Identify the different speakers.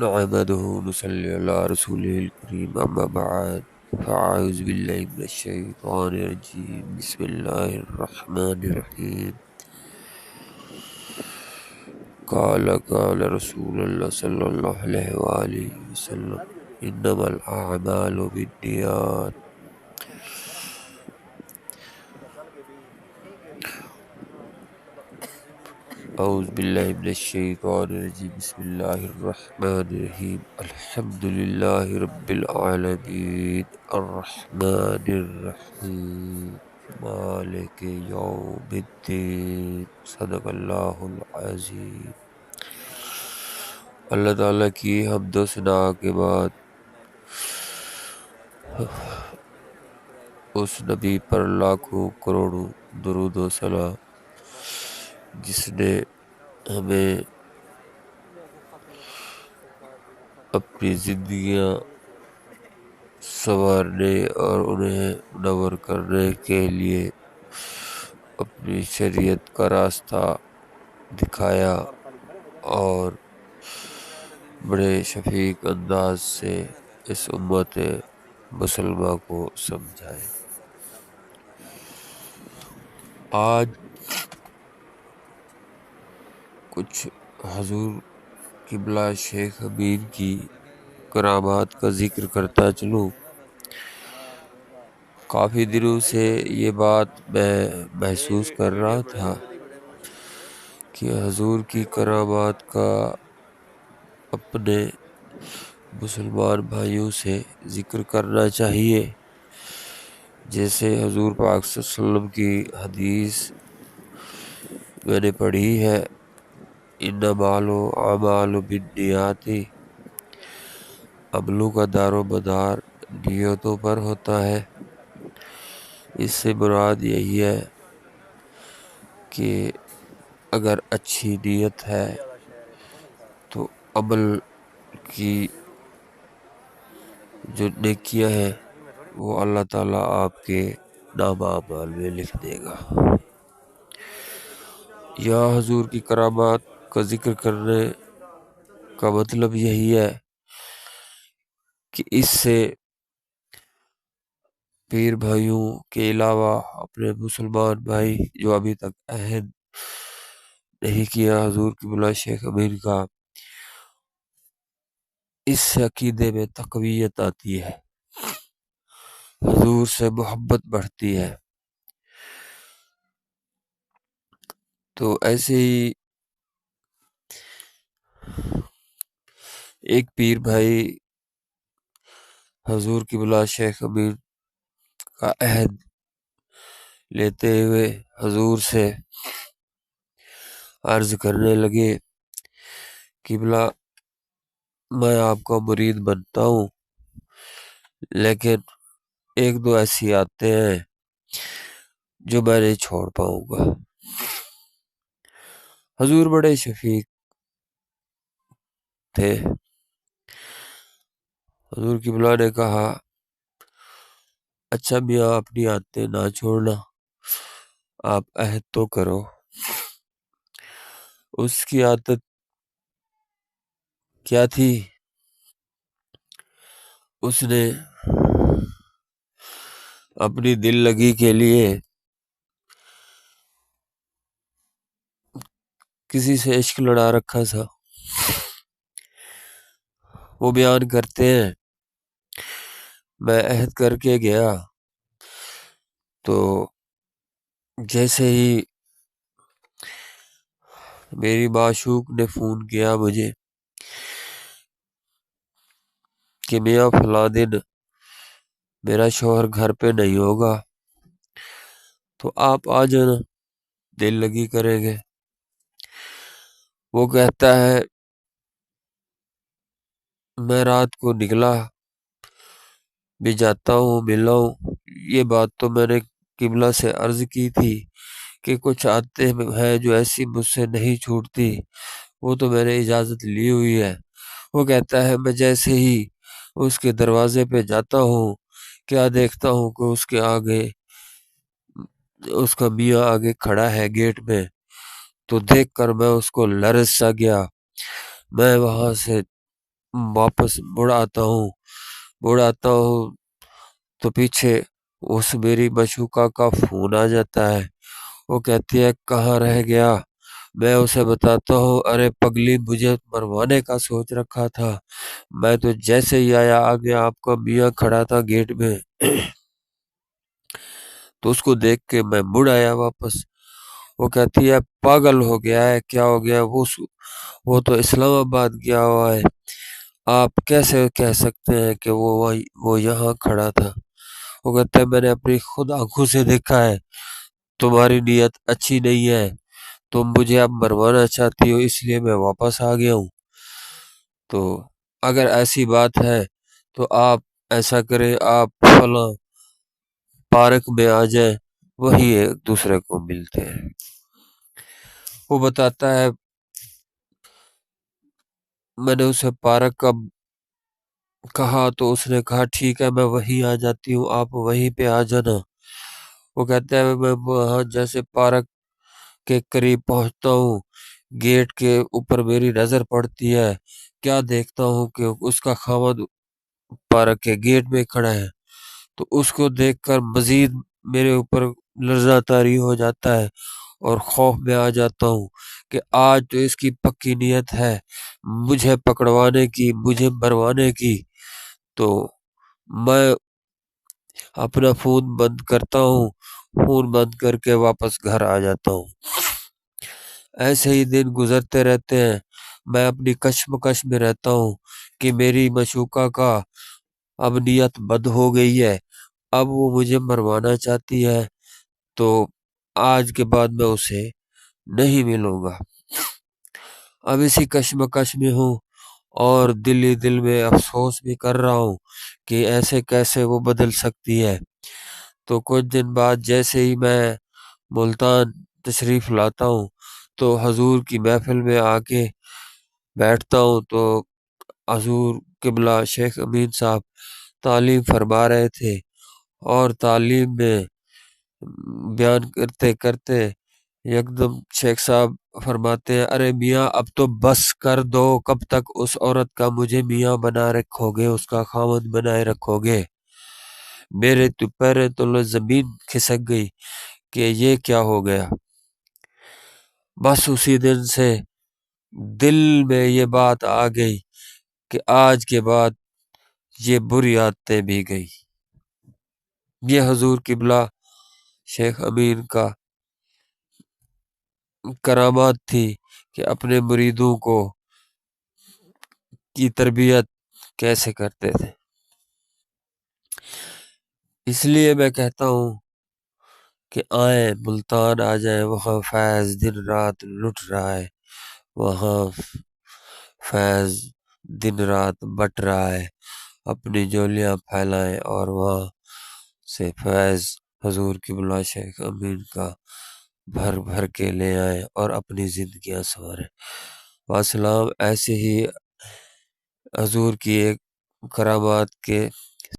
Speaker 1: نحمده ونصلي على رسوله الكريم أما بعد فأعوذ بالله من الشيطان الرجيم بسم الله الرحمن الرحيم قال رسول الله صلى الله عليه وآله وسلم إنما الأعمال بالنيات أعوذ بالله من الشيطان الرجيم بسم الله الرحمن الرحيم الحمد لله رب العالمين الرحمن الرحيم مالک یوم الدین صدق اللہ العظیم۔ اللہ تعالیٰ کی حمد و ثنا کے بعد اس نبی پر لاکھوں کروڑوں درود و سلام جس نے ہمیں اپنی زندگیاں سنوارنے اور انہیں منور کرنے کے لیے اپنی شریعت کا راستہ دکھایا اور بڑے شفیق انداز سے اس امت مسلمہ کو سمجھائے۔ آج کچھ حضور قبلہ شیخ امین کی کرامات کا ذکر کرتا چلوں۔ کافی دنوں سے یہ بات میں محسوس کر رہا تھا کہ حضور کی کرامات کا اپنے مسلمان بھائیوں سے ذکر کرنا چاہیے، جیسے حضور پاک صلی اللہ علیہ وسلم کی حدیث میں نے پڑھی ہے، انما الاعمال بالنیات، عملوں کا دار و مدار نیتوں پر ہوتا ہے۔ اس سے مراد یہی ہے کہ اگر اچھی نیت ہے تو عمل کی جو نیکیاں ہیں وہ اللہ تعالیٰ آپ کے نامہ اعمال میں لکھ دے گا۔ یا حضور کی کرامات کا ذکر کرنے کا مطلب یہی ہے کہ اس سے پیر بھائیوں کے علاوہ اپنے مسلمان بھائی جو ابھی تک عہد نہیں کیا حضور قبلہ شیخ امین کا، اس سے عقیدے میں تقویت آتی ہے، حضور سے محبت بڑھتی ہے۔ تو ایسے ہی ایک پیر بھائی حضور قبلہ شیخ امین کا عہد لیتے ہوئے حضور سے عرض کرنے لگے، قبلہ میں آپ کا مرید بنتا ہوں، لیکن ایک دو ایسی عادتیں ہیں جو میں نہیں چھوڑ پاؤں گا۔ حضور بڑے شفیق تھے۔ حضور قبلہ نے کہا، اچھا میاں اپنی عادتیں نہ چھوڑنا، آپ عہد تو کرو۔ اس کی عادت کیا تھی؟ اس نے اپنی دل لگی کے لیے کسی سے عشق لڑا رکھا تھا۔ وہ بیان کرتے ہیں، میں عہد کر کے گیا تو جیسے ہی میری معشوق نے فون کیا مجھے کہ میاں فلاں دن میرا شوہر گھر پہ نہیں ہوگا تو آپ آ جانا، دل لگی کریں گے۔ وہ کہتا ہے میں رات کو نکلا بھی جاتا ہوں ملا ہوں۔ یہ بات تو میں نے قبلہ سے عرض کی تھی کہ کچھ عادتیں ہیں جو ایسی مجھ سے نہیں چھوٹتی، وہ تو میں نے اجازت لی ہوئی ہے۔ وہ کہتا ہے میں جیسے ہی اس کے دروازے پہ جاتا ہوں کیا دیکھتا ہوں کہ اس کے آگے اس کا میاں آگے کھڑا ہے گیٹ میں، تو دیکھ کر میں اس کو لرز سا گیا۔ میں وہاں سے वापस मुड़ आता हूँ तो पीछे उस मेरी मशूका का फोन आ जाता है। वो कहती है कहाँ रह गया। मैं उसे बताता हूँ, अरे पगली, मुझे मरवाने का सोच रखा था। मैं तो जैसे ही आया आगे आपका मियाँ खड़ा था गेट में। तो उसको देख के मैं मुड़ आया वापस। वो कहती है पागल हो गया है, क्या हो गया? वो तो इस्लामाबाद गया हुआ है। आप कैसे कह सकते हैं कि वो यहाँ खड़ा था? वो कहता है मैंने अपनी खुद आंखों से देखा है, तुम्हारी नीयत अच्छी नहीं है, तुम मुझे अब मरवाना चाहती हो, इसलिए मैं वापस आ गया हूँ। तो अगर ऐसी बात है तो आप ऐसा करें, आप फलां पार्क में आ जाएं, वही एक दूसरे को मिलते हैं। वो बताता है मैंने उसे पार्क का कहा तो उसने कहा ठीक है मैं वहीं आ जाती हूँ, आप वहीं पे आ जाना। वो कहता है मैं वहाँ जैसे पार्क के करीब पहुंचता हूँ, गेट के ऊपर मेरी नजर पड़ती है। क्या देखता हूँ कि उसका खामद पार्क के गेट में खड़ा है। तो उसको देखकर मजीद मेरे ऊपर लर्जा तारी हो जाता है और खौफ में आ जाता हूँ कि आज तो इसकी पक्की नीयत है मुझे पकड़वाने की, मुझे मरवाने की। तो मैं अपना फोन बंद करता हूँ, फोन बंद करके वापस घर आ जाता हूँ। ऐसे ही दिन गुजरते रहते हैं। मैं अपनी कश्मकश में रहता हूँ कि मेरी मशूका का अब नीयत बद हो गई है, अब वो मुझे मरवाना चाहती है। तो आज के बाद मैं उसे नहीं मिलूंगा। अब इसी कश्मकश में हूँ और दिल ही दिल में अफसोस भी कर रहा हूँ कि ऐसे कैसे वो बदल सकती है। तो कुछ दिन बाद जैसे ही मैं मुल्तान तशरीफ़ लाता हूँ तो हजूर की महफिल में आके बैठता हूँ। तो हजूर किबला शेख अमीन साहब तालीम फरमा रहे थे और तालीम में बयान करते करते एकदम शेख साहब फरमाते हैं, अरे मियाँ अब तो बस कर दो, कब तक उस औरत का मुझे मियाँ बना रखोगे, उसका खामद बनाए रखोगे? मेरे तो पैर तो जमीन खिसक गई कि ये क्या हो गया। बस उसी दिन से दिल में ये बात आ गई कि आज के बाद ये बुरी आदतें भी गई। ये हजूर किबला शेख अमीन का करामात थी कि अपने मुरीदों को की तरबियत कैसे करते थे। इसलिए मैं कहता हूँ कि आए मुल्तान आ जाए, वहाँ फैज दिन रात लुट रहा है, वहाँ फैज दिन रात बट रहा है। अपनी झोलियाँ फैलाएं और वहाँ से फैज हजूर किबला शेख अमीन का भर भर के ले आए और अपनी जिंदगियां संवारें। वासलाम। ऐसे ही हजूर की एक करामात के